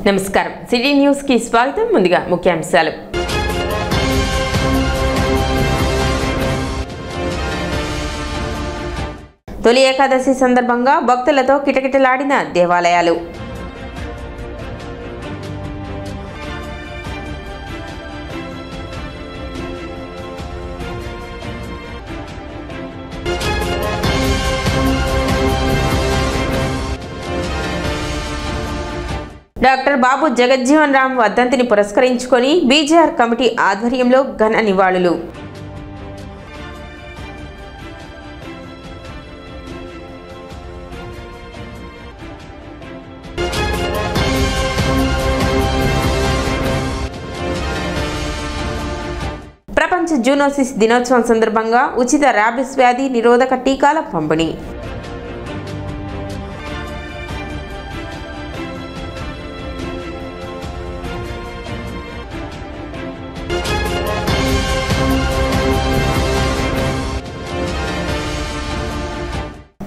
నమస్కారం city news కి స్వాగతం ముందుగా ముఖ్యాంశాలు తొలి ఏకాదశి సందర్భంగా భక్తులతో కిటకిటలాడిన దేవాలయాలు డాక్టర్ బాబు జగజ్జీవన్ రామ్ వర్ధంతిని పురస్కరించుకొని బీజేఆర్ కమిటీ ఆధ్వర్యంలో ఘన నివాళులు. ప్రపంచ జూనోసిస్ దినోత్సవం సందర్భంగా ఉచిత ర్యాబిస్ వ్యాధి నిరోధక టీకాల పంపిణీ.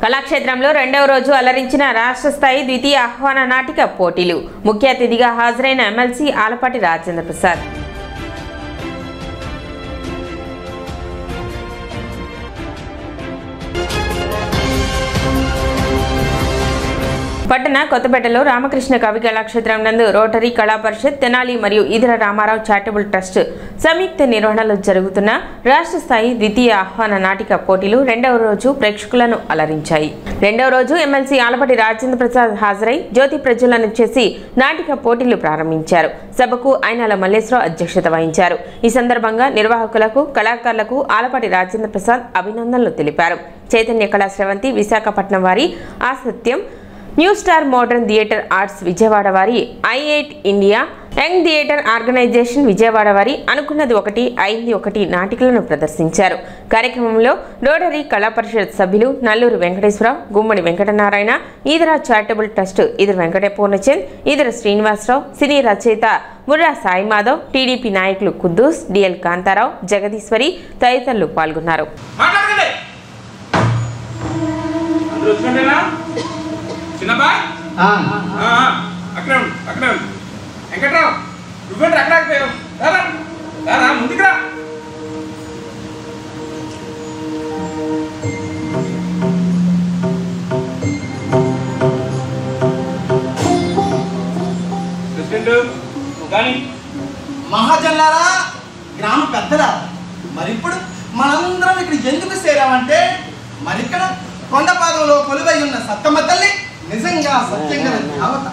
కళాక్షేత్రంలో రెండవ రోజు అలరించిన రాష్ట్ర స్థాయి ద్వితీయ ఆహ్వాన నాటిక పోటీలు. ముఖ్య అతిథిగా హాజరైన ఎమ్మెల్సీ ఆలపాటి రాజేంద్ర ప్రసాద్. పట్టణ కొత్తపేటలో రామకృష్ణ కవి కళాక్షేత్రం నందు రోటరీ కళా పరిషత్ తెనాలి మరియు ఈదర రామారావు చారిటబుల్ ట్రస్ట్ సంయుక్త నిర్వహణలో జరుగుతున్న రాష్ట్ర స్థాయి ద్వితీయ ఆహ్వాన నాటిక పోటీలు రెండవ రోజు ప్రేక్షకులను అలరించాయి. రెండవ రోజు ఎమ్మెల్సీ ఆలపాటి రాజేంద్ర ప్రసాద్ హాజరై జ్యోతి ప్రజ్వలన చేసి నాటిక పోటీలు ప్రారంభించారు. సభకు ఆయనల మల్లేశ్వరరావు అధ్యక్షత వహించారు. ఈ సందర్భంగా నిర్వాహకులకు కళాకారులకు ఆలపాటి రాజేంద్ర ప్రసాద్ అభినందనలు తెలిపారు. చైతన్య కళా స్రవంతి విశాఖపట్నం వారి Asatyam, new star modern theatre arts Vijayawada వారి I8 India, young theatre organisation Vijayawada వారి అనుకున్నది ఒకటి అయింది ఒకటి నాటికలను ప్రదర్శించారు. కార్యక్రమంలో రోటరీ కళా పరిషత్ సభ్యులు నల్లూరు వెంకటేశ్వరరావు, గుమ్మడి వెంకటనారాయణ, ఈదర చారిటబుల్ ట్రస్ట్ ఈదర వెంకట పూర్ణచంద్, ఈదర శ్రీనివాసరావు, సినీ రచయిత ముర్రా సాయి మాధవ్, టీడీపీ నాయకులు కుద్దూస్, డిఎల్ కాంతారావు, జగదీశ్వరి తదితరులు పాల్గొన్నారు. మహాజన్లారా, గ్రామ పెద్దరా, మరి ఇప్పుడు మనందరం ఇక్కడ ఎందుకు చేరామంటే మరి ఇక్కడ కొండపాదంలో కొలువై ఉన్న సత్తమ్మ తల్లి నిజంగా సత్యంగా దేవత.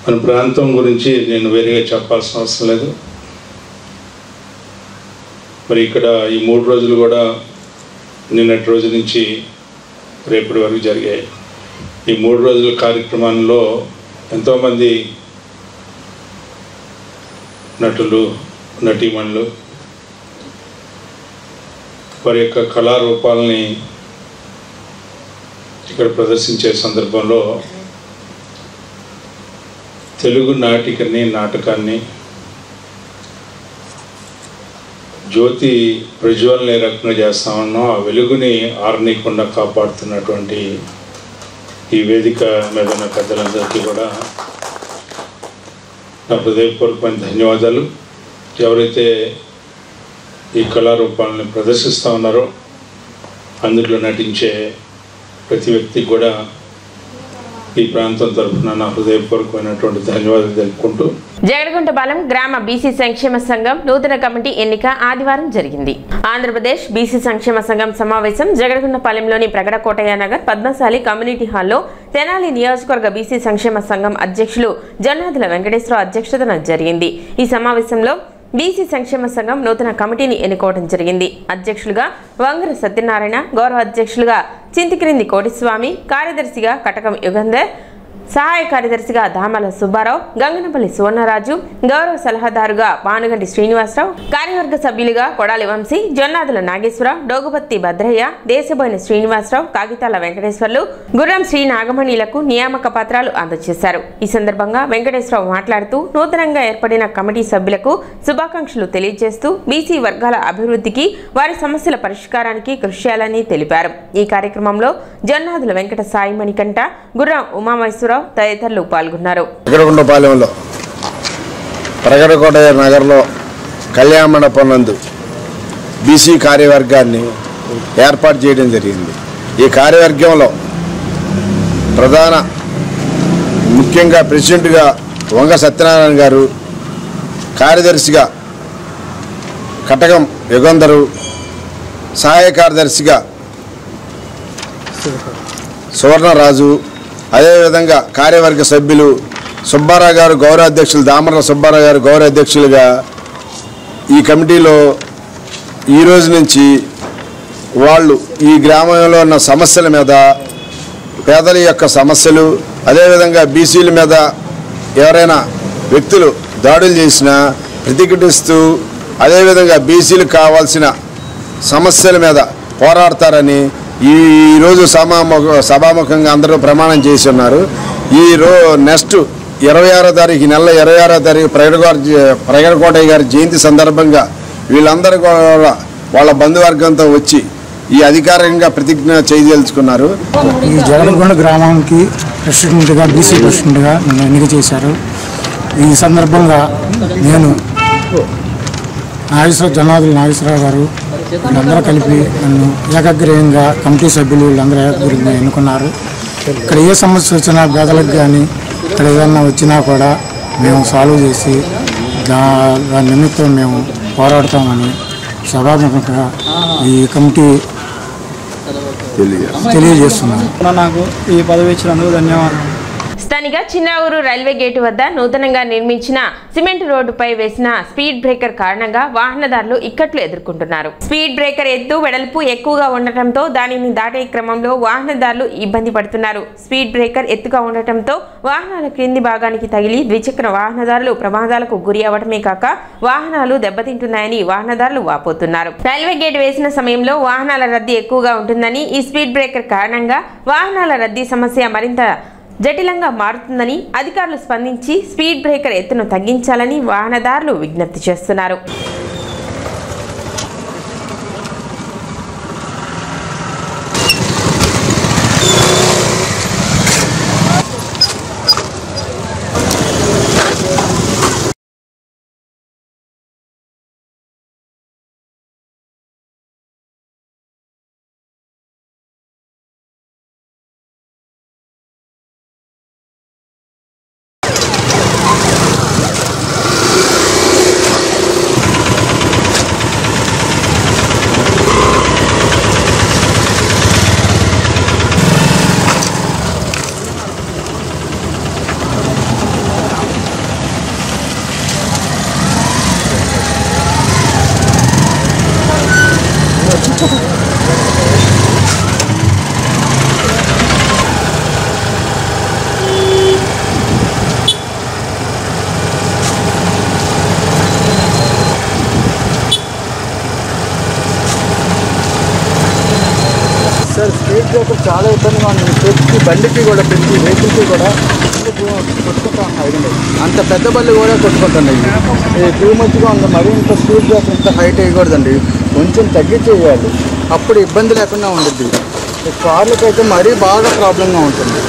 మన ప్రాంతం గురించి నేను వేరేగా చెప్పాల్సిన అవసరం లేదు. మరి ఇక్కడ ఈ 3 రోజులు కూడా నిన్నటి రోజు నుంచి రేపటి వరకు జరిగాయి. ఈ 3 రోజుల కార్యక్రమంలో ఎంతోమంది నటులు, నటీమణులు వారి యొక్క కళారూపాలని ఇక్కడ ప్రదర్శించే సందర్భంలో తెలుగు నాటకాన్ని జ్యోతి ప్రజ్వలన ఏ రకంగా చేస్తామన్నో ఆ వెలుగుని ఆరనీయకుండా కాపాడుతున్నటువంటి ఈ వేదిక మీద ఉన్న పెద్దలందరికీ కూడా నా హృదయపూర్వకమైన ధన్యవాదాలు. ఎవరైతే ఈ కళారూపాలని ప్రదర్శిస్తూ ఉన్నారో అందులో నటించే ప్రతి వ్యక్తికి కూడా ఈ ప్రాంతం తరఫున నా హృదయపూర్వకమైనటువంటి ధన్యవాదాలు తెలుపుకుంటూ, జగడగుంటపాలెం గ్రామ బీసీ సంక్షేమ సంఘం నూతన కమిటీ ఎన్నిక ఆదివారం జరిగింది. ఆంధ్రప్రదేశ్ బీసీ సంక్షేమ సంఘం సమావేశం జగడగుంటపాలెంలోని ప్రగడకోటయ్య నగర్ పద్మశాలి కమ్యూనిటీ హాల్లో తెనాలి నియోజకవర్గ బీసీ సంక్షేమ సంఘం అధ్యక్షులు జొన్నాదుల వెంకటేశ్వరరావు అధ్యక్షతన జరిగింది. ఈ సమావేశంలో బీసీ సంక్షేమ సంఘం నూతన కమిటీని ఎన్నుకోవడం జరిగింది. అధ్యక్షులుగా వంగర సత్యనారాయణ, గౌరవ అధ్యక్షులుగా చింతిక్రింది కోటిస్వామి, కార్యదర్శిగా కటకం యుగంధర్, సహాయ కార్యదర్శిగా దామల సుబ్బారావు, గంగనపల్లి సువర్ణరాజు, గౌరవ సలహాదారుగా పానుగంటి శ్రీనివాసరావు, కార్యవర్గ సభ్యులుగా కొడాలి వంశీ, జొన్నాదుల నాగేశ్వరరావు, డోగుపత్తి భద్రయ్య, దేశబోయిన శ్రీనివాసరావు, కాగితాల వెంకటేశ్వర్లు, గుర్రం శ్రీ నాగమణిలకు నియామక పత్రాలు అందజేశారు. ఈ సందర్భంగా వెంకటేశ్వరరావు మాట్లాడుతూ నూతనంగా ఏర్పడిన కమిటీ సభ్యులకు శుభాకాంక్షలు తెలియజేస్తూ బీసీ వర్గాల అభివృద్ధికి, వారి సమస్యల పరిష్కారానికి కృషి చేయాలని తెలిపారు. ఈ కార్యక్రమంలో జొన్నాదుల వెంకట సాయి మణికంఠ, గుర్రం ఉమామేశ్వరరావు, రామారావు తదితరులు పాల్గొన్నారు. ప్రగడకొండపాలెంలో ప్రగడకోట నగర్లో కళ్యాణ మండపం నందు బీసీ కార్యవర్గాన్ని ఏర్పాటు చేయడం జరిగింది. ఈ కార్యవర్గంలో ప్రధాన ముఖ్యంగా ప్రెసిడెంట్గా వంగ సత్యనారాయణ గారు, కార్యదర్శిగా కటకం యుగంధరు, సహాయ కార్యదర్శిగా సువర్ణరాజు, అదేవిధంగా కార్యవర్గ సభ్యులు సుబ్బారావు గారు గౌరవ అధ్యక్షులు, దామర్ల సుబ్బారావు గారు గౌరవ అధ్యక్షులుగా ఈ కమిటీలో ఈరోజు నుంచి వాళ్ళు ఈ గ్రామంలో ఉన్న సమస్యల మీద, పేదల యొక్క సమస్యలు, అదేవిధంగా బీసీల మీద ఎవరైనా వ్యక్తులు దాడులు చేసినా ప్రతిఘటిస్తూ, అదేవిధంగా బీసీలకు కావాల్సిన సమస్యల మీద పోరాడతారని ఈరోజు సభాముఖంగా అందరూ ప్రమాణం చేసి ఉన్నారు. నెక్స్ట్ 26వ తారీఖు, నెల 26వ తారీఖు ప్రగడకోటయ్య గారి జయంతి సందర్భంగా వీళ్ళందరూ కూడా వాళ్ళ బంధువర్గంతో వచ్చి ఈ అధికారికంగా ప్రతిజ్ఞ చేయదలుచుకున్నారు. ఈ జగడకొండ గ్రామానికి ప్రెసిడెంట్గా, బీసీ ప్రెసిడెంట్గా నన్ను ఎన్నిక చేశారు. ఈ సందర్భంగా నేను జనాదుల నాగేశ్వరరావు గారు వీళ్ళందరూ కలిపి నన్ను ఏకగ్రీయంగా కమిటీ సభ్యులు వీళ్ళందరూ ఏకగ్రీయంగా ఎన్నుకున్నారు. ఇక్కడ ఏ సమస్య వచ్చినా పేదలకు కానీ ఇక్కడ ఏదన్నా వచ్చినా కూడా మేము సాల్వ్ చేసి దాని నిమిత్తం మేము పోరాడతామని సభాముఖంగా ఈ కమిటీ తెలియజేస్తున్నాను. నాకు ఈ పదవి ఇచ్చినందుకు ధన్యవాదాలు. స్థానిక చిన్నావూరు రైల్వే గేటు వద్ద నూతనంగా నిర్మించిన సిమెంట్ రోడ్డుపై వేసిన స్పీడ్ బ్రేకర్ కారణంగా వాహనదారులు ఇక్కట్లు ఎదుర్కొంటున్నారు. స్పీడ్ బ్రేకర్ ఎత్తు వెడల్పు ఎక్కువగా ఉండటంతో దానిని దాటే క్రమంలో వాహనదారులు ఇబ్బంది పడుతున్నారు. స్పీడ్ బ్రేకర్ ఎత్తుగా ఉండటంతో వాహనాల క్రింది భాగానికి తగిలి ద్విచక్ర వాహనదారులు ప్రమాదాలకు గురి అవడమే కాక వాహనాలు దెబ్బతింటున్నాయని వాహనదారులు వాపోతున్నారు. రైల్వే గేట్ వేసిన సమయంలో వాహనాల రద్దీ ఎక్కువగా ఉంటుందని, ఈ స్పీడ్ బ్రేకర్ కారణంగా వాహనాల రద్దీ సమస్య మరింత జటిలంగా మారుతుందని అధికారులు స్పందించి స్పీడ్ బ్రేకర్ ఎత్తును తగ్గించాలని వాహనదారులు విజ్ఞప్తి చేస్తున్నారు. సార్ స్పీడ్ బ్రేకర్ చాలా ఇబ్బందిగా ఉంది. ప్రతి బండికి కూడా, ప్రతి వెహికల్కి కూడా కొట్టుకుంటా ఉన్నాయి. అంత పెద్ద బళ్ళు కూడా కొట్టుకుంటున్నాయి. టూ మచ్గా ఉంది. మరీ ఇంత స్పీడ్ బ్రేకర్ ఇంత హైట్ వేయకూడదండి, కొంచెం తగ్గించేయాలి. అప్పుడు ఇబ్బంది లేకుండా ఉంటుంది. కార్లకైతే మరీ బాగా ప్రాబ్లంగా ఉంటుంది.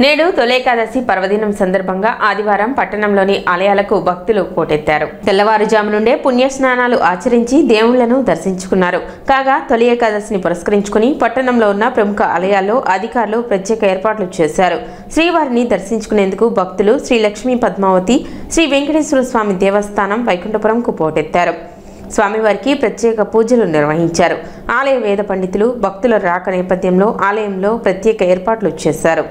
నేడు తొలి ఏకాదశి పర్వదినం సందర్భంగా ఆదివారం పట్టణంలోని ఆలయాలకు భక్తులు పోటెత్తారు. తెల్లవారుజాము నుండే పుణ్యస్నానాలు ఆచరించి దేవుళ్లను దర్శించుకున్నారు. కాగా తొలి ఏకాదశిని పురస్కరించుకుని పట్టణంలో ఉన్న ప్రముఖ ఆలయాల్లో అధికారులు ప్రత్యేక ఏర్పాట్లు చేశారు. శ్రీవారిని దర్శించుకునేందుకు భక్తులు శ్రీ లక్ష్మీ పద్మావతి, శ్రీ వెంకటేశ్వర స్వామి దేవస్థానం వైకుంఠపురంకు పోటెత్తారు. స్వామివారికి ప్రత్యేక పూజలు నిర్వహించారు. ఆలయ వేద పండితులు భక్తుల రాక నేపథ్యంలో ఆలయంలో ప్రత్యేక ఏర్పాట్లు చేశారు.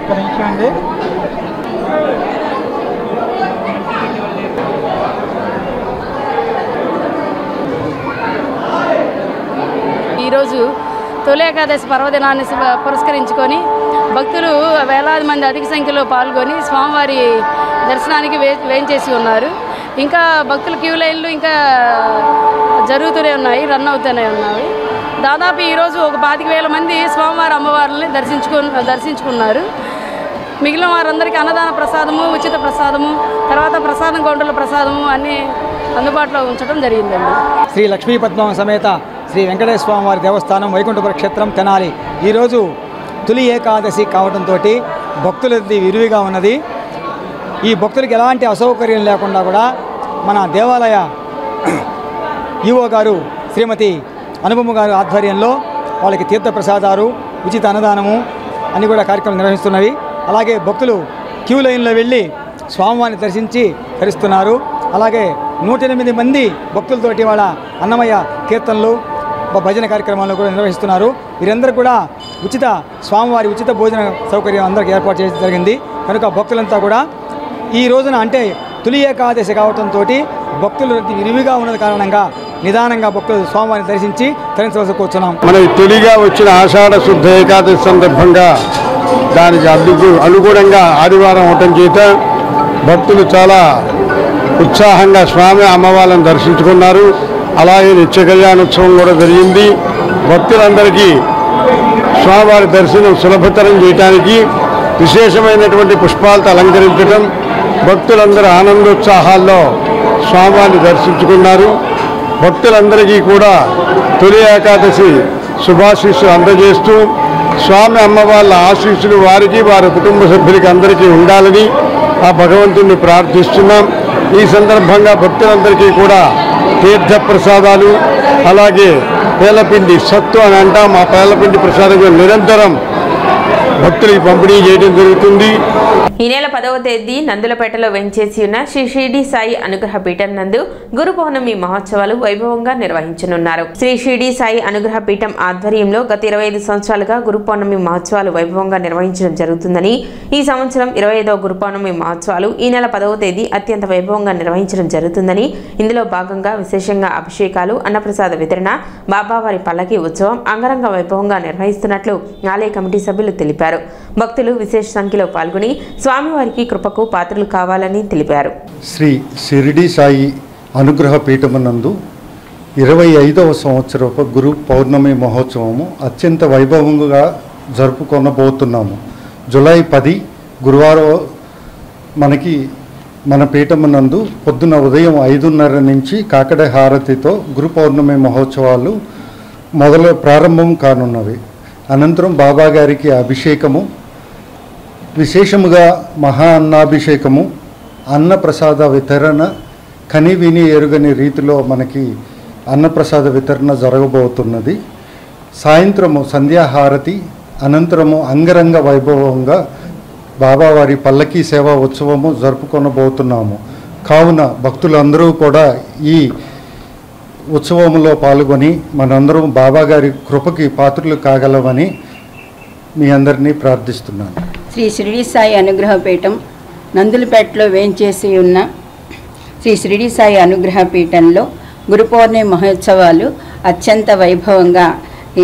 ఈరోజు తొలి ఏకాదశి పర్వదినాన్ని పురస్కరించుకొని భక్తులు వేలాది మంది అధిక సంఖ్యలో పాల్గొని స్వామివారి దర్శనానికి వేంచేసి ఉన్నారు. ఇంకా భక్తుల క్యూ లైన్లు ఇంకా జరుగుతూనే ఉన్నాయి, రన్ అవుతూనే ఉన్నాయి. దాదాపు ఈరోజు ఒక 25,000 మంది స్వామివారి అమ్మవారిని దర్శించుకున్నారు. మిగిలిన వారందరికీ అన్నదాన ప్రసాదము, ఉచిత ప్రసాదము, తర్వాత ప్రసాదం కౌంటర్ల ప్రసాదము అన్నీ అందుబాటులో ఉంచడం జరిగిందండి. శ్రీ లక్ష్మీ పద్మం సమేత శ్రీ వెంకటేశ్వర స్వామి వారి దేవస్థానం వైకుంఠపుర క్షేత్రం తెనాలి ఈరోజు తొలి ఏకాదశి కావడంతో భక్తులది విరివిగా ఉన్నది. ఈ భక్తులకి ఎలాంటి అసౌకర్యం లేకుండా కూడా మన దేవాలయ ఈవో గారు శ్రీమతి అనుపమ గారు ఆధ్వర్యంలో వాళ్ళకి తీర్థ ప్రసాదాలు, ఉచిత అన్నదానము అన్నీ కూడా కార్యక్రమాలు నిర్వహిస్తున్నవి. అలాగే భక్తులు క్యూ లైన్లో వెళ్ళి స్వామివారిని దర్శించి ధరిస్తున్నారు. అలాగే 108 మంది భక్తులతోటి వాళ్ళ అన్నమయ్య కీర్తనలు, భజన కార్యక్రమాలు కూడా నిర్వహిస్తున్నారు. వీరందరూ కూడా స్వామివారి ఉచిత భోజన సౌకర్యం అందరికీ ఏర్పాటు చేయడం జరిగింది. కనుక భక్తులంతా కూడా ఈ రోజున అంటే తొలి ఏకాదశి కావడంతో భక్తులు విరివిగా ఉన్నది కారణంగా నిదానంగా భక్తులు స్వామివారిని దర్శించి తరించవలసి కూర్చున్నాం. మనకి తొలిగా వచ్చిన ఆషాఢ శుద్ధ ఏకాదశి సందర్భంగా దానికి అనుగుణంగా ఆదివారం అవటం చేత భక్తులు చాలా ఉత్సాహంగా స్వామి అమ్మవారిని దర్శించుకున్నారు. అలాగే నిత్య కళ్యాణోత్సవం కూడా జరిగింది. భక్తులందరికీ స్వామివారి దర్శనం సులభతరం చేయడానికి విశేషమైనటువంటి పుష్పాలతో అలంకరించడం, భక్తులందరూ ఆనందోత్సాహాల్లో స్వామివారిని దర్శించుకున్నారు. భక్తులందరికీ కూడా తొలి ఏకాదశి శుభాశీస్సులు అందజేస్తూ స్వామి అమ్మవార్ల ఆశీస్సులు వారికి, వారి కుటుంబ సభ్యులకి అందరికీ ఉండాలని ఆ భగవంతుడిని ప్రార్థిస్తున్నాం. ఈ సందర్భంగా భక్తులందరికీ కూడా తీర్థ ప్రసాదాలు, అలాగే పేలపిండి సత్తు అని అంటాం, ఆ పేలపిండి ప్రసాదంగా నిరంతరం భక్తులకి పంపిణీ చేయడం జరుగుతుంది. ఈ నెల 10వ తేదీ నందులపేటలో వెంచేసి ఉన్న శ్రీ షిరిడి సాయి అనుగ్రహ పీఠం నందు గురు పౌర్ణమి మహోత్సవాలు వైభవంగా నిర్వహించనున్నారు. శ్రీ షిరిడి సాయి అనుగ్రహ పీఠం ఆధ్వర్యంలో గత 25 సంవత్సరాలుగా గురు పౌర్ణమి మహోత్సవాలు వైభవంగా నిర్వహించడం జరుగుతుందని, ఈ సంవత్సరం 25వ గురు పౌర్ణమి మహోత్సవాలు ఈ నెల 10వ తేదీ అత్యంత వైభవంగా నిర్వహించడం జరుగుతుందని, ఇందులో భాగంగా విశేషంగా అభిషేకాలు, అన్నప్రసాద వితరణ, బాబావారి పల్లకి ఉత్సవం అంగరంగ వైభవంగా నిర్వహిస్తున్నట్లు ఆలయ కమిటీ సభ్యులు తెలిపారు. భక్తులు విశేష సంఖ్యలో పాల్గొని స్వామివారికి కృపకు పాత్రలు కావాలని తెలిపారు. శ్రీ షిరిడి సాయి అనుగ్రహ పీఠమునందు 25వ సంవత్సరపు గురు పౌర్ణమి మహోత్సవము అత్యంత వైభవంగా జరుపుకొనబోతున్నాము. జూలై 10 గురువారం మనకి మన పీఠమునందు పొద్దున ఉదయం 5:30 నుంచి కాకడ హారతితో గురు పౌర్ణమి మహోత్సవాలు ప్రారంభం కానున్నవి. అనంతరం బాబా గారికి అభిషేకము, విశేషముగా మహా అన్నాభిషేకము, అన్నప్రసాద వితరణ, కని విని ఎరుగని రీతిలో మనకి అన్నప్రసాద వితరణ జరగబోతున్నది. సాయంత్రము సంధ్యాహారతి, అనంతరము అంగరంగ వైభవంగా బాబావారి పల్లకీ సేవా ఉత్సవము జరుపుకొనబోతున్నాము. కావున భక్తులందరూ కూడా ఈ ఉత్సవంలో పాల్గొని మనందరం బాబాగారి కృపకి పాత్రలు కాగలమని మీ అందరినీ ప్రార్థిస్తున్నాను. శ్రీ షిరిడి సాయి అనుగ్రహ పీఠం నందులపేటలో వేంచేసి ఉన్న శ్రీ షిరిడి సాయి అనుగ్రహ పీఠంలో గురు పౌర్ణమి మహోత్సవాలు అత్యంత వైభవంగా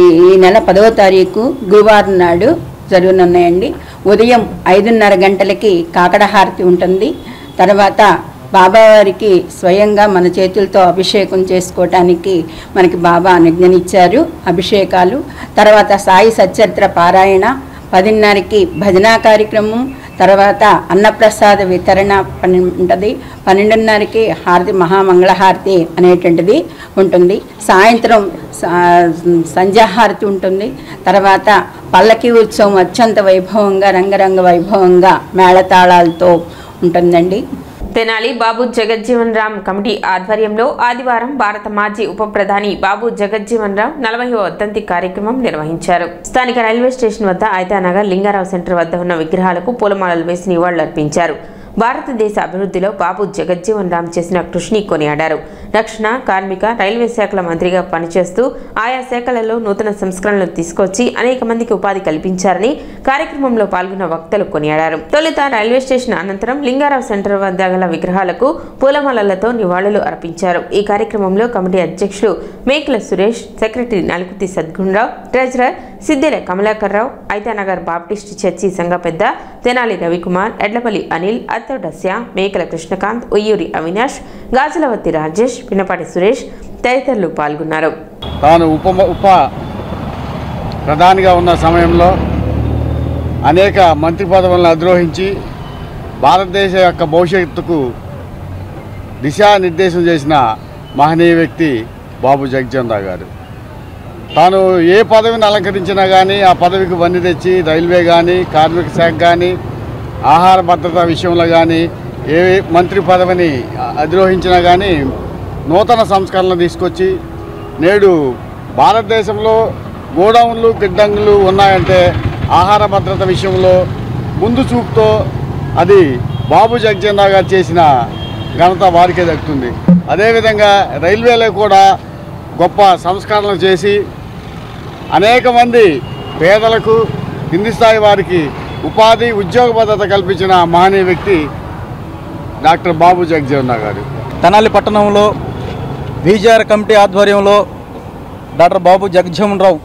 ఈ నెల 10వ తారీఖు గురువారం నాడు జరగనున్నాయండి. ఉదయం 5:30 గంటలకి కాకడ హారతి ఉంటుంది. తర్వాత బాబావారికి స్వయంగా మన చేతులతో అభిషేకం చేసుకోవటానికి మనకి బాబా అనుజ్ఞనిచ్చారు. అభిషేకాలు, తర్వాత సాయి సచ్చరిత్ర పారాయణ, 10:30కి భజనా కార్యక్రమం, తర్వాత అన్నప్రసాద వితరణ ఉంటుంది. 12:30కి హారతి, మహామంగళహారతి అనేటువంటిది ఉంటుంది. సాయంత్రం సంధ్యాహారతి ఉంటుంది. తర్వాత పల్లకి ఉత్సవం అత్యంత వైభవంగా, రంగరంగ వైభవంగా మేళతాళాలతో ఉంటుందండి. తెనాలి బాబు జగజ్జీవన్ రామ్ కమిటీ ఆధ్వర్యంలో ఆదివారం భారత మాజీ ఉప ప్రధాని బాబు జగజ్జీవన్ రామ్ 40వ వర్ధంతి కార్యక్రమం నిర్వహించారు. స్థానిక రైల్వే స్టేషన్ వద్ద ఐతానగర్ లింగారావు సెంటర్ వద్ద ఉన్న విగ్రహాలకు పూలమాలలు వేసి నివాళులర్పించారు. భారతదేశ అభివృద్ధిలో బాబు జగజ్జీవన్ రామ్ చేసిన కృషిని కొనియాడారు. రక్షణ, కార్మిక, రైల్వే శాఖల మంత్రిగా పనిచేస్తూ ఆయా శాఖలలో నూతన సంస్కరణలు తీసుకొచ్చి అనేక మందికి ఉపాధి కల్పించారని కార్యక్రమంలో పాల్గొన్న వక్తలు కొనియాడారు. తొలుత రైల్వే స్టేషన్ అనంతరం లింగారావు సెంటర్ వద్ద గల విగ్రహాలకు పూలమాలలతో నివాళులు అర్పించారు. ఈ కార్యక్రమంలో కమిటీ అధ్యక్షులు Mekala Suresh, secretary Nalukuthi Sadguna Rao, treasurer Siddela Kamalakar Rao, Aithanagar baptist church సంఘ పెద్ద తెనాలి రవికుమార్, ఎడ్లపల్లి అనిల్, అత్తోడస్య, మేకల కృష్ణకాంత్, ఉయ్యూరి అవినాష్, గాజులవత్తి రాజేష్, పినపాటి సురేష్ తదితరులు పాల్గొన్నారు. తాను ఉప ప్రధానిగా ఉన్న సమయంలో అనేక మంత్రి పదవులను అధిరోహించి భారతదేశ యొక్క భవిష్యత్తుకు దిశానిర్దేశం చేసిన మహనీయ వ్యక్తి బాబు జగజ్జీవన్ రావు గారు. తాను ఏ పదవిని అలంకరించినా కానీ ఆ పదవికి వన్నె తెచ్చి రైల్వే కానీ, కార్మిక శాఖ కానీ, ఆహార భద్రత విషయంలో కానీ ఏ మంత్రి పదవిని అధిరోహించినా కానీ నూతన సంస్కరణలు తీసుకొచ్చి నేడు భారతదేశంలో గోడౌన్లు, గిడ్డంగులు ఉన్నాయంటే ఆహార భద్రత విషయంలో ముందు చూపుతో అది బాబు జగజ్జీవన్ రావు గారు చేసిన ఘనత వారికే దక్కుతుంది. అదేవిధంగా రైల్వేలో కూడా గొప్ప సంస్కరణలు చేసి అనేక మంది పేదలకు, కింది స్థాయి వారికి ఉపాధి, ఉద్యోగ భద్రత కల్పించిన మహనీయ వ్యక్తి డాక్టర్ బాబు జగజ్జీవన్ రావు గారు. తెనాలి పట్టణంలో బీజేఆర్ కమిటీ ఆధ్వర్యంలో డాక్టర్ బాబు జగజ్జీవన్ రావు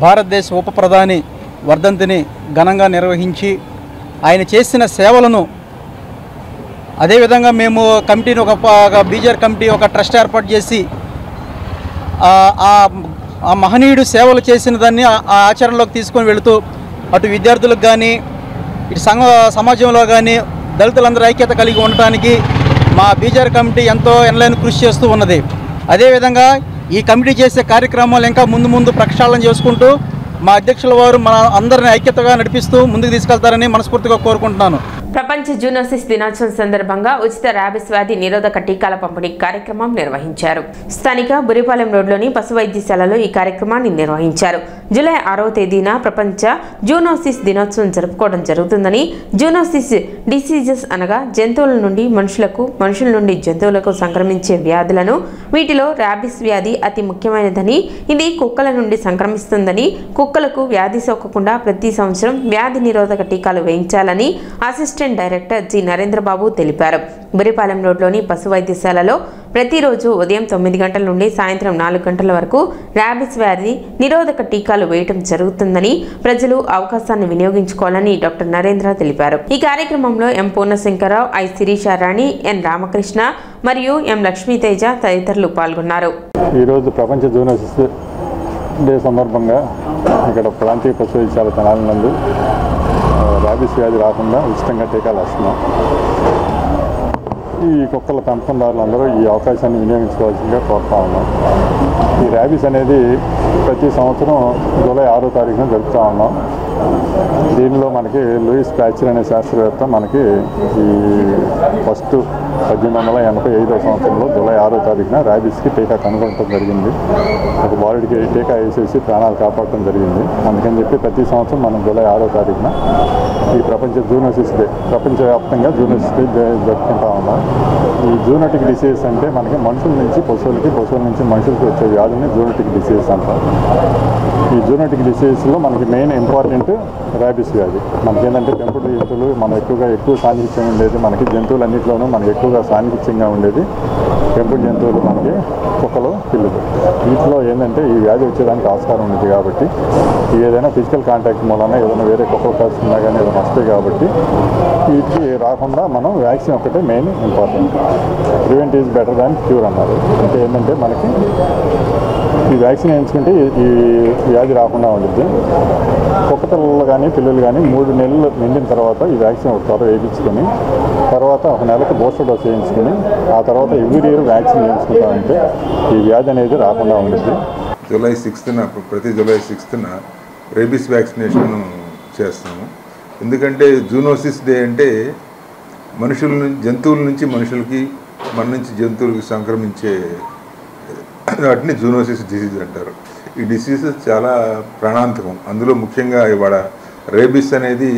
భారతదేశ ఉప ప్రధాని వర్ధంతిని ఘనంగా నిర్వహించి ఆయన చేసిన సేవలను, అదేవిధంగా మేము కమిటీని ఒక బీజేఆర్ కమిటీ ఒక ట్రస్ట్ ఏర్పాటు చేసి ఆ మహనీయుడు సేవలు చేసిన దాన్ని ఆ ఆచరణలోకి తీసుకొని వెళుతూ అటు విద్యార్థులకు కానీ, ఇటు సమాజంలో కానీ దళితులందరూ ఐక్యత కలిగి ఉండటానికి మా బీజేఆర్ కమిటీ ఎంతో ఎనలేని కృషి చేస్తూ ఉన్నది. అదేవిధంగా ఈ కమిటీ చేసే కార్యక్రమాలు ఇంకా ముందు ప్రక్షాళన చేసుకుంటూ మా అధ్యక్షుల వారు మన అందరిని ఐక్యతగా నడిపిస్తూ ముందుకు తీసుకెళ్తారని మనస్ఫూర్తిగా కోరుకుంటున్నాను. ప్రపంచ జూనోసిస్ దినోత్సవం సందర్భంగా ఉచిత ర్యాబిస్ వ్యాధి నిరోధక టీకాల పంపిణీ కార్యక్రమం నిర్వహించారు. స్థానిక బురిపాలెం రోడ్లోని పశు వైద్యశాలలో ఈ కార్యక్రమాన్ని నిర్వహించారు. జూలై 6వ తేదీన ప్రపంచ జూనోసిస్ దినోత్సవం జరుపుకోవడం జరుగుతుందని, జూనోసిస్ డిసీజెస్ అనగా జంతువుల నుండి మనుషులకు, మనుషుల నుండి జంతువులకు సంక్రమించే వ్యాధులను, వీటిలో ర్యాబిస్ వ్యాధి అతి ముఖ్యమైనదని, ఇది కుక్కల నుండి సంక్రమిస్తుందని, కుక్కలకు వ్యాధి సోకకుండా ప్రతి సంవత్సరం వ్యాధి నిరోధక టీకాలు వేయించాలని అసిస్టెంట్ డైరెక్టర్ జి నరేంద్రబాబు తెలిపారు. బురిపాలెం రోడ్లోని పశు వైద్యశాలలో ప్రతిరోజు ఉదయం 9 గంటల నుండి సాయంత్రం 4 గంటల వరకు ర్యాబిస్ వ్యాధి నిరోధక టీకాలు వేయటం జరుగుతుందని, ప్రజలు అవకాశాన్ని వినియోగించుకోవాలని డాక్టర్ నరేంద్ర తెలిపారు. ఈ కార్యక్రమంలో ఎం పూర్ణశంకరరావు, ఐ శిరీషారాణి, ఎన్ రామకృష్ణ మరియు ఎం లక్ష్మీతేజ తదితరులు పాల్గొన్నారు. ఈరోజు ప్రపంచ జూనోసిస్ డే సందర్భంగా ఇక్కడ ప్రాంతీయ పశు వైద్యశాల తెనాలి నందు ర్యాబిస్ వ్యాధి రాకుండా ఉచితంగా టీకాలు వేస్తున్నాం. ఈ కుక్కల పెంపకందారులందరూ ఈ అవకాశాన్ని వినియోగించుకోవాల్సిందిగా కోరుతా ఉన్నాం. ఈ ర్యాబిస్ అనేది ప్రతి సంవత్సరం జూలై 6వ తారీఖున జరుపుతూ ఉన్నాం. దీనిలో మనకి లూయిస్ ప్యాచర్ అనే శాస్త్రవేత్త మనకి ఈ ఫస్ట్ 1885వ సంవత్సరంలో జూలై 6వ తారీఖున ర్యాబిస్కి టీకా కనుగొనడం జరిగింది. ఒక బాలుడికి టీకా వేసేసి ప్రాణాలు కాపాడటం జరిగింది. అందుకని చెప్పి ప్రతి సంవత్సరం మనం జూలై 6వ తారీఖున ఈ ప్రపంచ జూనోసిస్ డే, ప్రపంచవ్యాప్తంగా జూనోసిస్ డే జరుపుకుంటా ఉన్నాం. ఈ జూనోటిక్ డిసీజెస్ అంటే మనకి మనుషుల నుంచి పశువులకి, పశువుల నుంచి మనుషులకి వచ్చే వ్యాధుల్ని జూనోటిక్ డిసీజెస్ అంటాం. ఈ జూనోటిక్ డిసీజెస్లో మనకి మెయిన్ ఇంపార్టెంట్ ర్యాబిస్ వ్యాధి. మనకేంటంటే పెంపుడు జంతువులు మనం ఎక్కువ సాన్నిహిత్యం ఉండేది, మనకి జంతువులన్నింటిలోనూ మనకి ఎక్కువగా సాన్నిహిత్యంగా ఉండేది పెంపుడు జంతువులు, మనకి కుక్కలు, పిల్లులు. వీటిలో ఏంటంటే ఈ వ్యాధి వచ్చేదానికి ఆస్కారం ఉంది కాబట్టి ఏదైనా ఫిజికల్ కాంటాక్ట్ మూలన ఏదైనా వేరే కుక్కలు కలుస్తున్నా కానీ ఏదైనా వస్తాయి కాబట్టి వీటికి రాకుండా మనం వ్యాక్సిన్ ఒకటే main important. Prevent is better than cure అన్నారు. అంటే ఏంటంటే మనకి ఈ వ్యాక్సిన్ వేయించుకుంటే ఈ వ్యాధి రాకుండా ఉంటుంది. కుక్క పిల్లలు కానీ పిల్లలు కానీ 3 నెలలు నిండిన తర్వాత ఈ వ్యాక్సిన్ ఒక వేయించుకొని తర్వాత 1 నెలకు బూస్టర్ డోస్ వేయించుకొని ఆ తర్వాత ఎవ్రీ ఇయర్ వ్యాక్సిన్ వేయించుకుంటామంటే ఈ వ్యాధి అనేది రాకుండా ఉంటుంది. జూలై 6న ప్రతి జూలై 6న రేబీస్ వ్యాక్సినేషన్ చేస్తాము. ఎందుకంటే జూనోసిస్ డే అంటే జంతువుల నుంచి మనుషులకి, మన నుంచి జంతువులకి సంక్రమించే వాటిని జూనోసిస్ డిసీజ్ అంటారు. ఈ డిసీజెస్ చాలా ప్రాణాంతకం. అందులో ముఖ్యంగా ఇవాళ రేబీస్ అనేది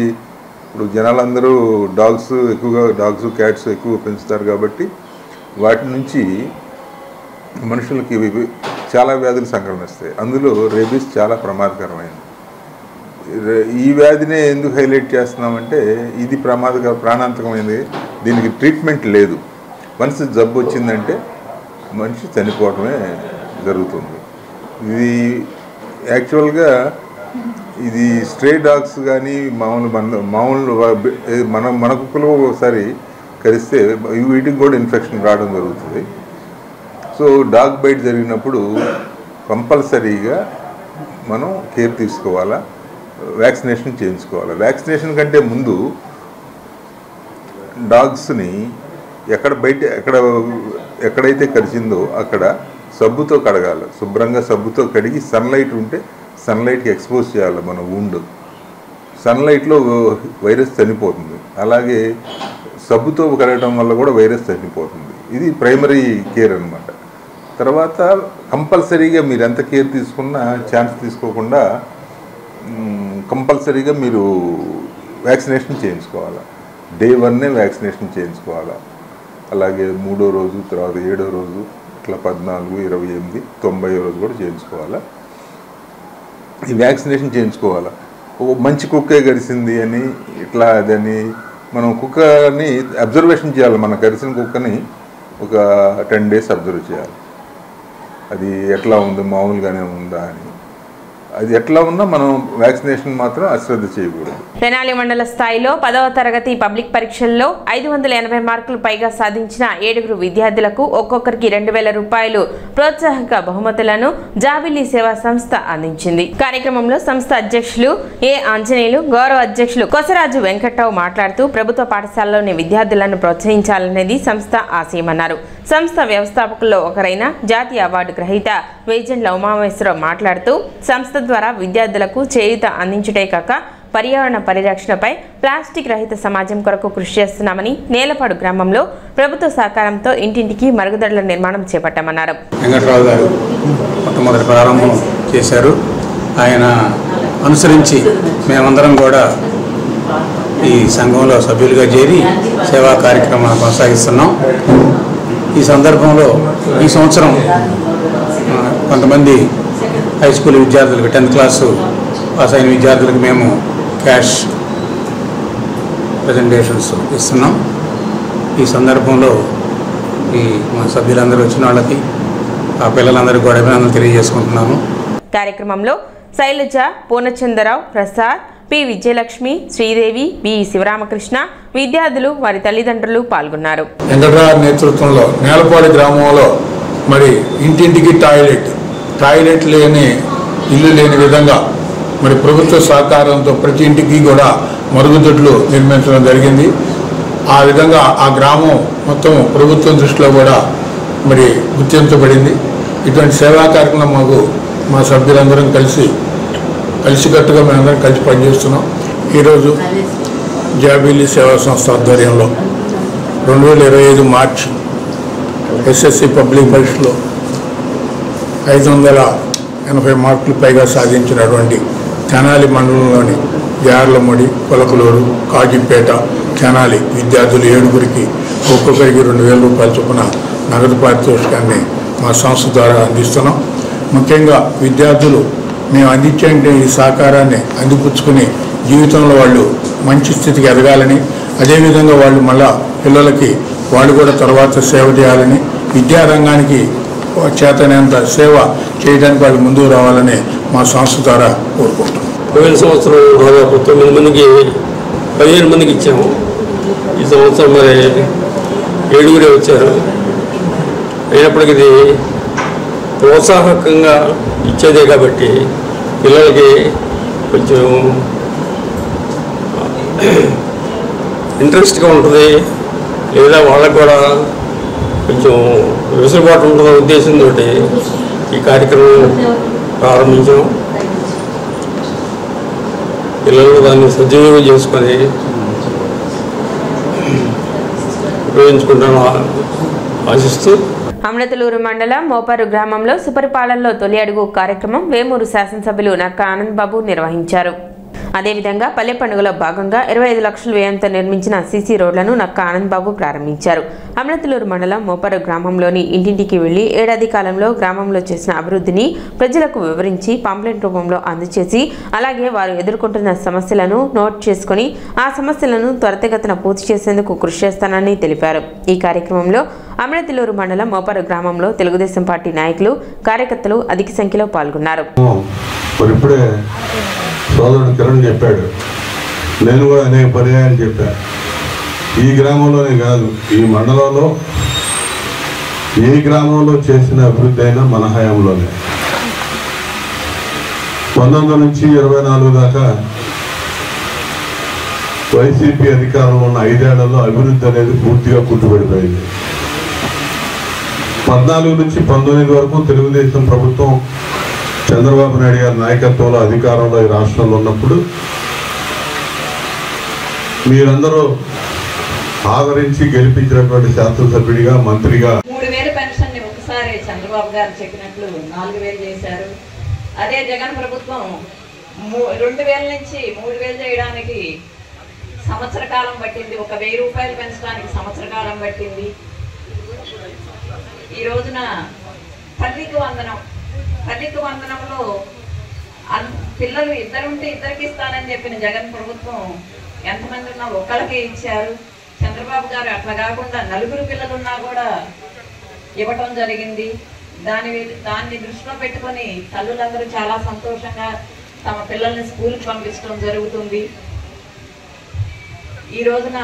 ఇప్పుడు జనాలందరూ డాగ్స్, క్యాట్స్ ఎక్కువ పెంచుతారు కాబట్టి వాటి నుంచి మనుషులకి చాలా వ్యాధులు సంక్రమిస్తాయి. అందులో రేబీస్ చాలా ప్రమాదకరమైనది. ఈ వ్యాధినే ఎందుకు హైలైట్ చేస్తున్నామంటే ఇది ప్రాణాంతకమైనది. దీనికి ట్రీట్మెంట్ లేదు. వన్స్ జబ్బు వచ్చిందంటే మనిషి చనిపోవడమే జరుగుతుంది. ఇది యాక్చువల్గా ఇది స్ట్రే డాగ్స్ కానీ మామూలు మన కుక్కలు ఒకసారి కరిస్తే వీటికి కూడా ఇన్ఫెక్షన్ రావడం జరుగుతుంది. సో డాగ్ బైట్ జరిగినప్పుడు కంపల్సరీగా మనం కేర్ తీసుకోవాలా, వ్యాక్సినేషన్ చేయించుకోవాలి. వ్యాక్సినేషన్ కంటే ముందు డాగ్స్ని ఎక్కడైతే కరిచిందో అక్కడ సబ్బుతో కడగాలి. శుభ్రంగా సబ్బుతో కడిగి సన్లైట్ ఉంటే సన్లైట్కి ఎక్స్పోజ్ చేయాలి మన వూండ్. సన్లైట్లో వైరస్ చనిపోతుంది. అలాగే సబ్బుతో కడగడం వల్ల కూడా వైరస్ చనిపోతుంది. ఇది ప్రైమరీ కేర్ అన్నమాట. తర్వాత కంపల్సరీగా మీరు ఎంత కేర్ తీసుకున్నా ఛాన్స్ తీసుకోకుండా కంపల్సరీగా మీరు వ్యాక్సినేషన్ చేయించుకోవాలి. డే 1 వ్యాక్సినేషన్ చేయించుకోవాలి. అలాగే 3వ రోజు, తర్వాత 7వ రోజు, ఇట్లా 14, 28, 90వ రోజు కూడా చేయించుకోవాలి. ఈ వ్యాక్సినేషన్ చేయించుకోవాలి. మంచి కుక్కే కరిసింది అని ఇట్లా అదని మనం కుక్కని అబ్జర్వేషన్ చేయాలి. మన కరిసిన కుక్కని ఒక 10 days అబ్జర్వ్ చేయాలి. అది ఎట్లా ఉంది, మామూలుగానే ఉందా అని. అది ఎట్లా ఉన్నా మనం వ్యాక్సినేషన్ మాత్రం అశ్రద్ధ చేయకూడదు. తెనాలి మండల స్థాయిలో 10వ తరగతి పబ్లిక్ పరీక్షల్లో 580 మార్కులు పైగా సాధించిన 7 విద్యార్థులకు ఒక్కొక్కరికి 2000 రూపాయలు ప్రోత్సాహక బహుమతులను జాబిలీ సేవా సంస్థ అందించింది. కార్యక్రమంలో సంస్థ అధ్యక్షులు ఏ ఆంజనేయులు, గౌరవ అధ్యక్షులు కొసరాజు వెంకట్రావు మాట్లాడుతూ ప్రభుత్వ పాఠశాలలోని విద్యార్థులను ప్రోత్సహించాలనేది సంస్థ ఆశయమన్నారు. సంస్థ వ్యవస్థాపకుల్లో ఒకరైన జాతీయ అవార్డు గ్రహీత వేజెండ్ల ఉమామేశ్వరరావు మాట్లాడుతూ సంస్థ ద్వారా విద్యార్థులకు చేయూత అందించుటే కాక పర్యావరణ పరిరక్షణపై ప్లాస్టిక్ రహిత సమాజం కొరకు కృషి చేస్తున్నామని, నేలపాడు గ్రామంలో ప్రభుత్వ సహకారంతో ఇంటింటికి మరుగుదొడ్ల నిర్మాణం చేపట్టామన్నారు. వెంకట్రావు గారు మొట్టమొదటి ప్రారంభం చేశారు. ఆయన అనుసరించి మేమందరం కూడా ఈ సంఘంలో సభ్యులుగా చేరి సేవా కార్యక్రమాలను కొనసాగిస్తున్నాం. ఈ సందర్భంలో ఈ సంవత్సరం కొంతమంది హై స్కూల్ విద్యార్థులకు 10th క్లాసు పాస్ అయిన విద్యార్థులకు మేము క్యాష్ ప్రజెంటేషన్స్ ఇస్తున్నాం. ఈ సందర్భంలో మా సభ్యులందరూ వచ్చిన వాళ్ళకి ఆ పిల్లలందరికీ కూడా అభినందనలు తెలియజేసుకుంటున్నాము. కార్యక్రమంలో శైలజ, పూర్ణచంద్రరావు, ప్రసాద్, పి విజయలక్ష్మి, శ్రీదేవి, బి శివరామకృష్ణ, విద్యార్థులు, వారి తల్లిదండ్రులు పాల్గొన్నారు. వెంకటరావు నేతృత్వంలో నేలపాడు గ్రామంలో మరి ఇంటింటికి టాయిలెట్ లేని ఇల్లు లేని విధంగా మరి ప్రభుత్వ సహకారంతో ప్రతి ఇంటికి కూడా మరుగుదొడ్లు నిర్మించడం జరిగింది. ఆ విధంగా ఆ గ్రామం మొత్తం ప్రభుత్వం దృష్టిలో కూడా మరి గుర్తించబడింది. ఇటువంటి సేవా కార్యక్రమం మాకు మా సభ్యులందరం కలిసికట్టుగా మేమందరం కలిసి పనిచేస్తున్నాం. ఈరోజు జాబిలీ సేవా సంస్థ ఆధ్వర్యంలో 2025 మార్చి ఎస్ఎస్సి పబ్లిక్ పరీక్షలో 580 మార్కులు పైగా సాధించినటువంటి తెనాలి మండలంలోని యార్లమడి, పొలకలూరు, కాజీపేట, తెనాలి విద్యార్థులు 7గురికి ఒక్కొక్కరికి 2000 రూపాయల చొప్పున నగదు పారితోషికాన్ని మా సంస్థ ద్వారా అందిస్తున్నాం. ముఖ్యంగా విద్యార్థులు మేము అందించే ఈ సహకారాన్ని అందిపుచ్చుకుని జీవితంలో వాళ్ళు మంచి స్థితికి ఎదగాలని, అదేవిధంగా వాళ్ళు మళ్ళా పిల్లలకి వాళ్ళు కూడా తర్వాత సేవ చేయాలని, విద్యారంగానికి చేతనంత సేవ చేయడానికి వాళ్ళు ముందుకు రావాలని మా సంస్థ ద్వారా కోరుకుంటున్నాం. పోయిన సంవత్సరం దాదాపు 9 మందికి 15 మందికి ఇచ్చాము. ఈ సంవత్సరం మరి 7గురే వచ్చారు. అయినప్పటికీ ఇది ప్రోత్సాహకంగా ఇచ్చేదే కాబట్టి పిల్లలకి కొంచెం ఇంట్రెస్ట్గా ఉంటుంది, లేదా వాళ్ళకు కూడా కొంచెం వెసులుబాటు ఉంటుందనే ఉద్దేశంతో ఈ కార్యక్రమం ప్రారంభించాం. పిల్లలు దాన్ని సద్వినియోగం చేసుకొని ఉపయోగించుకుంటాను ఆశిస్తూ. అమృతలూరు మండలం మోపారు గ్రామంలో సుపరిపాలనలో తొలి అడుగు కార్యక్రమం వేమూరు శాసనసభ్యులు నక్కా ఆనంద్ బాబు నిర్వహించారు. అదేవిధంగా పల్లె పండుగలో భాగంగా 25 లక్షల వ్యయంతో నిర్మించిన సీసీ రోడ్లను నక్క ఆనందబాబు ప్రారంభించారు. అమలతులూరు మండలం మోపరు గ్రామంలోని ఇంటింటికి వెళ్లి ఏడాది కాలంలో గ్రామంలో చేసిన అభివృద్ధిని ప్రజలకు వివరించి పాంప్లెట్ రూపంలో అందజేసి అలాగే వారు ఎదుర్కొంటున్న సమస్యలను నోట్ చేసుకుని ఆ సమస్యలను త్వరితగతిన పూర్తి చేసేందుకు కృషి చేస్తానని తెలిపారు. ఈ కార్యక్రమంలో అమలతులూరు మండలం మోపరు గ్రామంలో తెలుగుదేశం పార్టీ నాయకులు కార్యకర్తలు అధిక సంఖ్యలో పాల్గొన్నారు. సోదరుడు కిరణ్ చెప్పాడు, నేను కూడా అనేక పర్యాయాలు చెప్పాను. ఈ గ్రామంలోనే కాదు, ఈ మండలంలో ఏ గ్రామంలో చేసిన అభివృద్ధి అయినా మన హయాంలోనే. 19 నుంచి 24 దాకా వైసీపీ అధికారంలో ఉన్న 5 ఏళ్లలో అభివృద్ధి అనేది పూర్తిగా కుట్టుబడిపోయింది. 14 నుంచి 19 వరకు తెలుగుదేశం ప్రభుత్వం చంద్రబాబు నాయుడు గారి నాయకత్వంలో అధికారంలో ఈ రాష్ట్రంలో ఉన్నప్పుడు మీరందరూ ఆదరించి గెలిపించినటువంటి శాసనసభ్యుడిగా మంత్రిగా 3000 పెన్షన్ ఒకసారి చంద్రబాబు గారు చెప్పినట్లు 4000 చేశారు. అదే జగన్ ప్రభుత్వం 2000 నుంచి 3000 చేయడానికి సంవత్సర కాలం పట్టింది. 1000 రూపాయలు పెంచడానికి సంవత్సర కాలం పట్టింది. ఈ రోజున తల్లికి వందనంలో పిల్లలు ఇద్దరుంటే ఇద్దరికి ఇస్తానని చెప్పిన జగన్ ప్రభుత్వం ఎంతమంది ఉన్నా ఒక్కళ్ళకే ఇచ్చారు. చంద్రబాబు గారు అట్లా కాకుండా 4 పిల్లలున్నా కూడా ఇవ్వటం జరిగింది. దాన్ని దృష్టిలో పెట్టుకొని తల్లులందరూ చాలా సంతోషంగా తమ పిల్లల్ని స్కూల్కి పంపించడం జరుగుతుంది. ఈ రోజున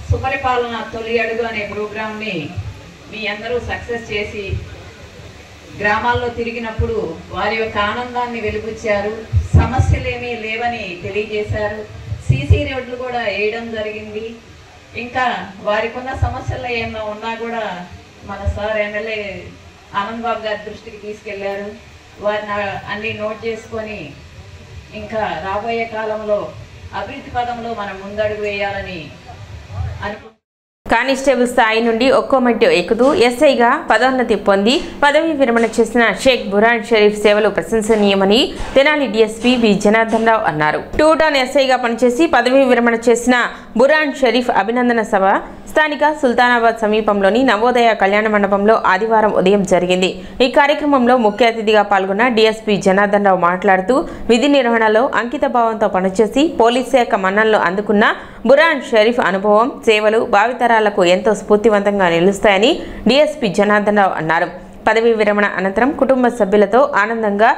సుపరిపాలన తొలి అడుగు అనే ప్రోగ్రామ్ని మీ అందరూ సక్సెస్ చేసి గ్రామాల్లో తిరిగినప్పుడు వారి యొక్క ఆనందాన్ని వెలిబుచ్చారు. సమస్యలేమీ లేవని తెలియజేశారు. సీసీ రోడ్లు కూడా వేయడం జరిగింది. ఇంకా వారికి ఉన్న సమస్యలు ఏమైనా ఉన్నా కూడా మన సార్ ఎమ్మెల్యే ఆనంద్ బాబు గారి దృష్టికి తీసుకెళ్లారు. వారిని అన్ని నోట్ చేసుకొని ఇంకా రాబోయే కాలంలో అభివృద్ధి పదంలో మనం ముందడుగు వేయాలని కానిస్టేబుల్ స్థాయి నుండి ఒక్కో మెట్టు ఎక్కుతూ ఎస్ఐగా పదోన్నతి పొంది పదవీ విరమణ చేసిన షేక్ బురాన్ షరీఫ్ సేవలు ప్రశంసనీయమని తెనాలి డీఎస్పీ బి జనార్దన్ రావు అన్నారు. 2 టౌన్ ఎస్ఐగా పనిచేసి పదవీ విరమణ చేసిన బురాన్ షరీఫ్ అభినందన సభ స్థానిక సుల్తానాబాద్ సమీపంలోని నవోదయ కళ్యాణ మండపంలో ఆదివారం ఉదయం జరిగింది. ఈ కార్యక్రమంలో ముఖ్య అతిథిగా పాల్గొన్న డీఎస్పీ జనార్దన్ రావు మాట్లాడుతూ విధి నిర్వహణలో అంకిత భావంతో పనిచేసి పోలీస్ శాఖ మన్ననలు అందుకున్న బురాన్ షరీఫ్ అనుభవం సేవలు భావితరాలకు ఎంతో స్ఫూర్తివంతంగా నిలుస్తాయని డీఎస్పీ జనార్దన్ రావు అన్నారు. పదవీ విరమణ అనంతరం కుటుంబ సభ్యులతో ఆనందంగా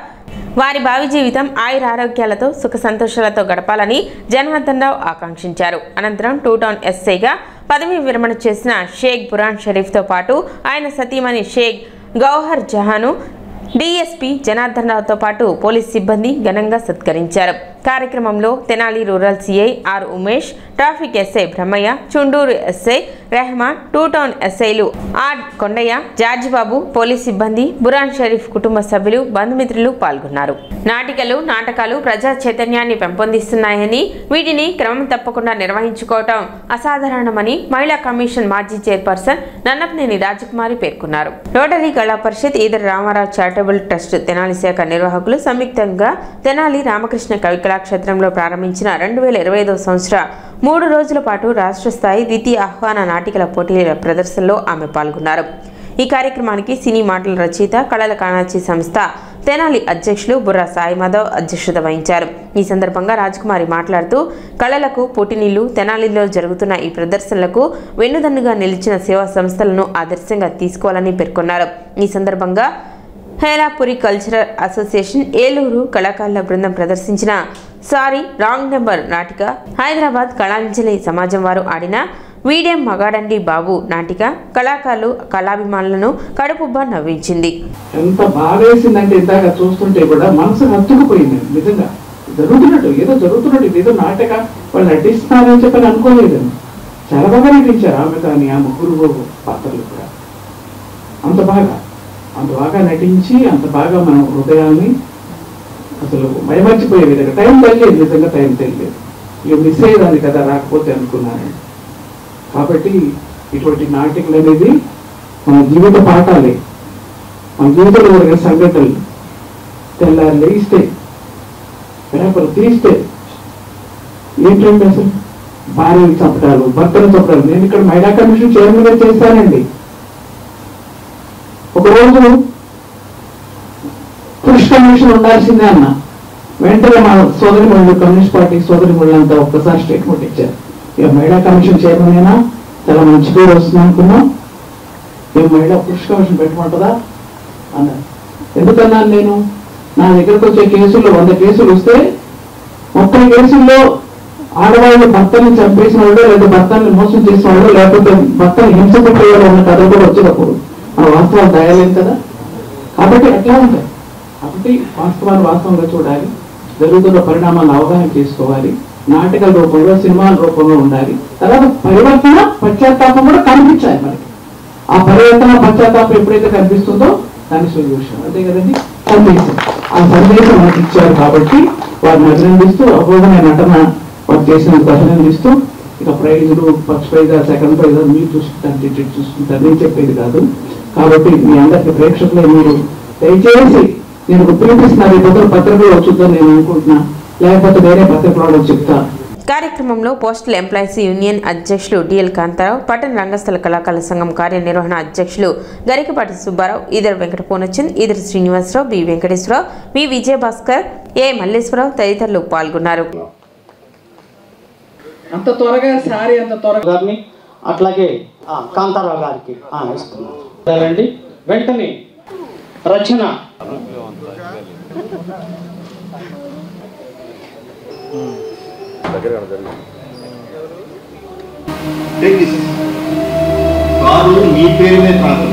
వారి భావి జీవితం ఆయురారోగ్యాలతో సుఖ సంతోషాలతో గడపాలని జనార్దన్ రావు ఆకాంక్షించారు. అనంతరం 2 టౌన్ ఎస్ఐగా పదవీ విరమణ చేసిన షేక్ బురాన్ షరీఫ్తో పాటు ఆయన సతీమణి షేక్ గౌహర్ జహాను డీఎస్పీ జనార్దన్ రావుతో పాటు పోలీస్ సిబ్బంది ఘనంగా సత్కరించారు. కార్యక్రమంలో Tenali rural CI R Umesh, traffic SI Brahmayya, Chunduru SI Rehman, 2 town ఎస్ఐలు ఆర్ కొండయ్య, జార్జిబాబు, పోలీస్ సిబ్బంది, బురాన్ షరీఫ్ కుటుంబ సభ్యులు, బంధుమిత్రులు పాల్గొన్నారు. నాటికలు, నాటకాలు ప్రజా చైతన్యాన్ని పెంపొందిస్తున్నాయని వీటిని క్రమం తప్పకుండా నిర్వహించుకోవటం అసాధారణమని మహిళా కమిషన్ మాజీ చైర్పర్సన్ నన్నపనేని రాజకుమారి పేర్కొన్నారు. రోటరీ కళా పరిషత్ ఈదర రామారావు చారిటబుల్ ట్రస్ట్ తెనాలి శాఖ నిర్వాహకులు సంయుక్తంగా తెనాలి రామకృష్ణ కవికళాక్షేత్రంలో ప్రారంభించిన 2025వ సంవత్సర 3 రోజుల పాటు రాష్ట్ర స్థాయి ద్వితీయ ఆహ్వాన నాటికల పోటీల ప్రదర్శనలో ఆమె పాల్గొన్నారు. ఈ కార్యక్రమానికి సినీ మాటల రచయిత కళల కానాచి సంస్థ తెనాలి అధ్యక్షులు బుర్రా సాయి మాధవ్ అధ్యక్షత వహించారు. ఈ సందర్భంగా రాజకుమారి మాట్లాడుతూ కళలకు పుట్టినిల్లు తెనాలిలో జరుగుతున్న ఈ ప్రదర్శనలకు వెన్నుదన్నుగా నిలిచిన సేవా సంస్థలను ఆదర్శంగా తీసుకోవాలని పేర్కొన్నారు. ఈ సందర్భంగా హేలాపురి కల్చరల్ అసోసియేషన్ ఏలూరు కళాకారుల బృందం ప్రదర్శించిన సారీ రాంగ్ నెంబర్ నాటిక, హైదరాబాద్ కళాంజలి సమాజం వారు ఆడిన వీడేం మగాడండి బాబు నాటిక కళాకారులు కళాభిమానులను కడుపుబ్బ నవ్వించింది. ఎంత బాధేసిందంటే ఇందాక చూస్తుంటే కూడా మనసు హత్తుకుపోయింది. నిజంగా జరుగుతున్నట్టు ఏదో నాటక వాళ్ళు నటిస్తున్నారని చెప్పని అనుకోలేదు. చాలా బాగా నటించారు ఆమె కానీ ఆ ముగ్గురు పాత్రలు కూడా అంత బాగా నటించి అంత బాగా మన హృదయాన్ని అసలు మైమర్చిపోయే విధంగా టైం తెలియలేదు. నిజంగా టైం తెలియలేదు. ఇక మిస్ అయ్యేదాన్ని కదా రాకపోతే అనుకున్నాను. కాబట్టి ఇటువంటి నాటికలు అనేది మన జీవిత పాఠాలే, మన జీవితంలో జరిగిన సంఘటనలు తెల్లారి లేస్తే పేపర్ తీస్తే ఏంటంటే అసలు భార్యను చంపడాలు, భర్తను చంపడాలు. నేను ఇక్కడ మహిళా కమిషన్ చైర్మన్ గా చేశానండి. ఒకరోజు పురుష కమిషన్ ఉండాల్సిందే అన్న, వెంటనే మా సోదరి మహిళలు, కమ్యూనిస్ట్ పార్టీ సోదరి మహిళంతా ఒక్కసారి స్టేట్మెంట్ ఇచ్చారు. ఇక మహిళా కమిషన్ చైర్మన్ అయినా చాలా మంచి పేరు వస్తుంది అనుకున్నాం, ఇక మహిళా పురుష కమిషన్ పెట్టమంటదా అన్నారు. ఎందుకన్నాను నేను, నా దగ్గరకు వచ్చే కేసుల్లో 100 కేసులు వస్తే 30 కేసుల్లో ఆడవాళ్ళు భర్తని చంపేసిన వాళ్ళు, లేదా భర్తని మోసం చేసిన వాళ్ళు, లేకపోతే భర్తని హింస పెట్టేవాళ్ళు ఉన్న కథలు కూడా వచ్చేటప్పుడు మన వాస్తవాలు దయలేదు కదా. కాబట్టి ఎట్లా ఉంటాయి, కాబట్టి వాస్తవాలు వాస్తవంగా చూడాలి, జరుగుతున్న పరిణామాలను అవగాహన చేసుకోవాలి, నాటకాల రూపంలో సినిమాల రూపంలో ఉండాలి. తర్వాత పరివర్తన పశ్చాత్తాపం కూడా కనిపించాలి మనకి. ఆ పరివర్తన పశ్చాత్తాపం ఎప్పుడైతే కనిపిస్తుందో దాని సొల్యూషన్, అంతే కదండి సందేశం. ఆ సందేశం మనకి ఇచ్చారు కాబట్టి వారిని అభినందిస్తూ, అపోహన నటన వారు చేసినందుకు అభినందిస్తూ, ఇక ప్రైజులు, ఫస్ట్ ప్రైజ్, సెకండ్ ప్రైజ్ మీరు చూసుకుంటారు, టికెట్ చూసుకుంటారు, నేను చెప్పేది కాదు. కాబట్టి మీ అందరికి ప్రేక్షకులే మీరు దయచేసి నేను పిలిపిస్తున్నారు, ఈ పొద్దున పత్రికలో వచ్చుద్దని నేను అనుకుంటున్నా, లేకపోతే వేరే పత్రికలో చెప్తా. కార్యక్రమంలో పోస్టల్ ఎంప్లాయీస్ యూనియన్ అధ్యక్షులు డిఎల్ కాంతారావు, పట్టణ రంగస్థల కళాకారుల సంఘం కార్యనిర్వహణ అధ్యక్షులు గరికపాటి సుబ్బారావు, ఈదర వెంకట పూర్ణచంద్, ఈదర శ్రీనివాసరావు, బి వెంకటేశ్వరరావు, వి విజయభాస్కర్, ఏ మల్లేశ్వరరావు తదితరులు పాల్గొన్నారు. అంత త్వరగా సారీ అంత త్వరగా అట్లాగే కాంతారావు గారికి ఇస్తున్నాం. వెంటనే రచన కారు నీ పేరు మీద కాదు,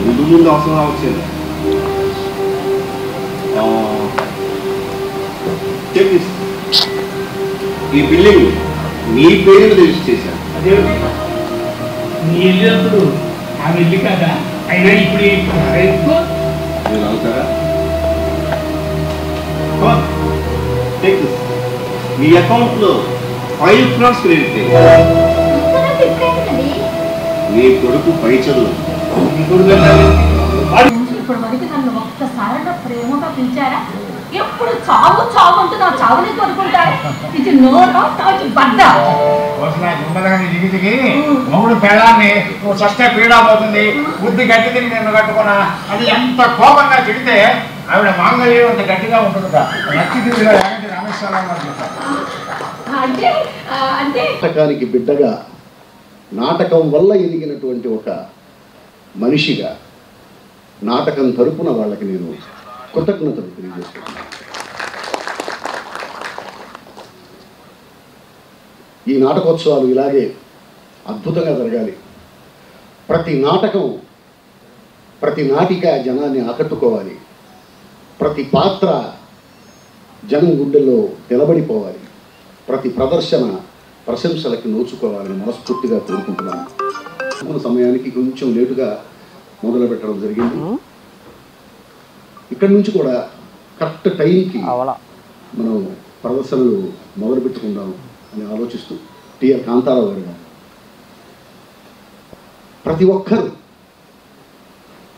ముందు ముందు అవసరం రావచ్చేది. ఈ బిల్డింగ్ నీ పేరు మీద రిజిస్టర్ చేశాను. నీ ఇల్లు ఆమె ఇల్లు కదా, అయినా ఇప్పుడు మీరు అవుతారా? మీ అకౌంట్ లో 5 crores క్రెడిట్. మీ కొడుకు పై చదువు. ఇప్పుడు వరకు నన్ను ఒక్కసారి ప్రేమగా పిలిచారా? ఎప్పుడు చావు చావు అంటూ నా చావుని కొనుక్కుంటారు. ఇది నోరా బద్ద దిగి మొగుడు పేడాన్ని నువ్వు చస్తే పీడా పోతుంది, బుద్ధి గట్టి తిరిగి నిన్ను కట్టుకున్నా, అది ఎంత కోపంగా చెడితే ఆవిడ మాంగళ్యం అంత గట్టిగా ఉంటుందా. నచ్చి తిరిగిలో ఏమంటే రామేశ్వరరావు గారు చెప్తారు. నాటకానికి బిడ్డగా, నాటకం వల్ల ఎదిగినటువంటి ఒక మనిషిగా, నాటకం తరపున వాళ్ళకి నేను కృతజ్ఞతలు తెలియజేస్తున్నాను. ఈ నాటకోత్సవాలు ఇలాగే అద్భుతంగా జరగాలి. ప్రతి నాటకం, ప్రతి నాటిక జనాన్ని ఆకట్టుకోవాలి. ప్రతి పాత్ర జనం గుండెల్లో నిలబడిపోవాలి. ప్రతి ప్రదర్శన ప్రశంసలకి నోచుకోవాలని మనస్ఫూర్తిగా కోరుకుంటున్నాను. సమయానికి కొంచెం లేటుగా మొదలు పెట్టడం జరిగింది. ఇక్కడి నుంచి కూడా కరెక్ట్ టైంకి మనం ప్రదర్శనలు మొదలు పెట్టుకుందాం అని ఆలోచిస్తూ టిఆర్ కాంతారావు గారు ప్రతి ఒక్కరూ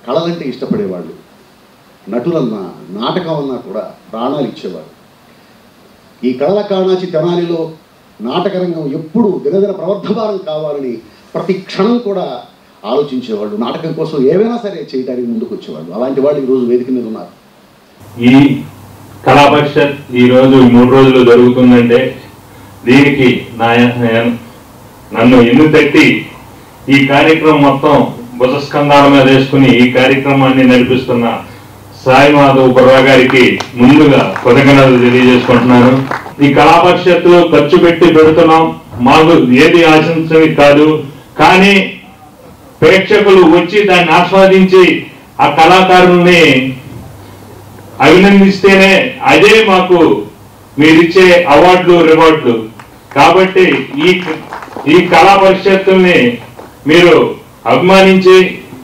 కళలంటే ఇష్టపడేవాళ్ళు, నటులన్నా నాటకం అన్నా కూడా ప్రాణాలు ఇచ్చేవాళ్ళు. ఈ కళల కాణాచి తెనాలిలో నాటకరంగం ఎప్పుడు దినదిన ప్రవర్ధమానం కావాలని ప్రతి క్షణం కూడా ఆలోచించేవాళ్ళు. నాటకం కోసం ఏవైనా సరే చేయడానికి ముందుకు వచ్చేవాళ్ళు. అలాంటి వాళ్ళు ఈరోజు వేదిక మీద ఉన్నారు. ఈ కళా పరిషత్ ఈరోజు 3 రోజులు జరుగుతుందంటే దీనికి నన్ను ఎన్ను తట్టి ఈ కార్యక్రమం మొత్తం భుజస్కంధాల మీద వేసుకుని ఈ కార్యక్రమాన్ని నడిపిస్తున్న సాయి మాధవ్ బుర్రా గారికి ముందుగా కృతజ్ఞతలు తెలియజేసుకుంటున్నాను. ఈ కళా పరిషత్తులో ఖర్చు పెట్టి పెడుతున్నాం, మాకు ఏది ఆశించని కాదు, కానీ ప్రేక్షకులు వచ్చి దాన్ని ఆస్వాదించి ఆ కళాకారుల్ని అభినందిస్తేనే అదే మాకు మీరిచ్చే అవార్డులు, రివార్డులు. కాబట్టి ఈ కళా పరిషత్తుల్ని మీరు అభిమానించి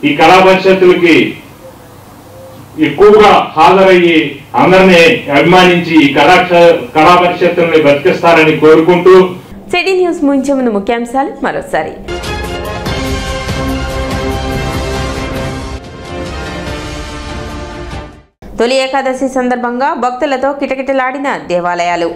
ఈ కళా పరిషత్తులకి ఎక్కువగా హాజరయ్యి అందరినీ అభిమానించి ఈ కళా పరిషత్తుల్ని బతికిస్తారని కోరుకుంటూ సిటీ న్యూస్ ముగించే ముందు ముఖ్యాంశాలు మరోసారి. తొలి ఏకాదశి సందర్భంగా భక్తులతో కిటకిటలాడిన దేవాలయాలు.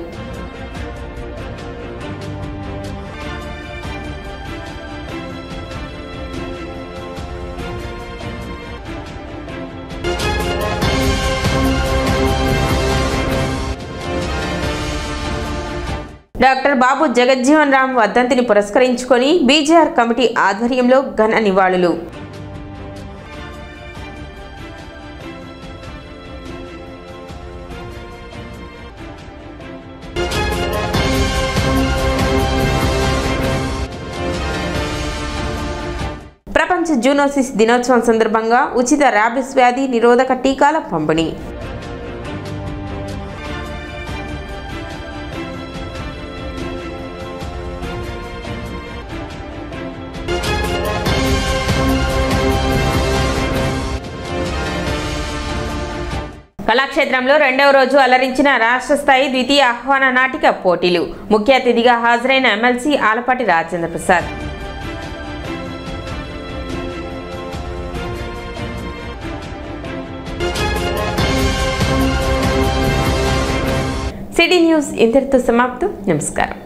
డాక్టర్ బాబు జగజ్జీవన్ రామ్ వర్ధంతిని పురస్కరించుకొని బీజేఆర్ కమిటీ ఆధ్వర్యంలో ఘన నివాళులు. ప్రపంచ జూనోసిస్ దినోత్సవం సందర్భంగా ఉచిత ర్యాబిస్ వ్యాధి నిరోధక టీకాల పంపిణీ. కళాక్షేత్రంలో రెండవ రోజు అలరించిన రాష్ట్ర స్థాయి ద్వితీయ ఆహ్వాన నాటిక పోటీలు. ముఖ్య అతిథిగా హాజరైన MLC Alapati Rajendra Prasad. City news ఇంతటితో సమాప్తం. నమస్కారం.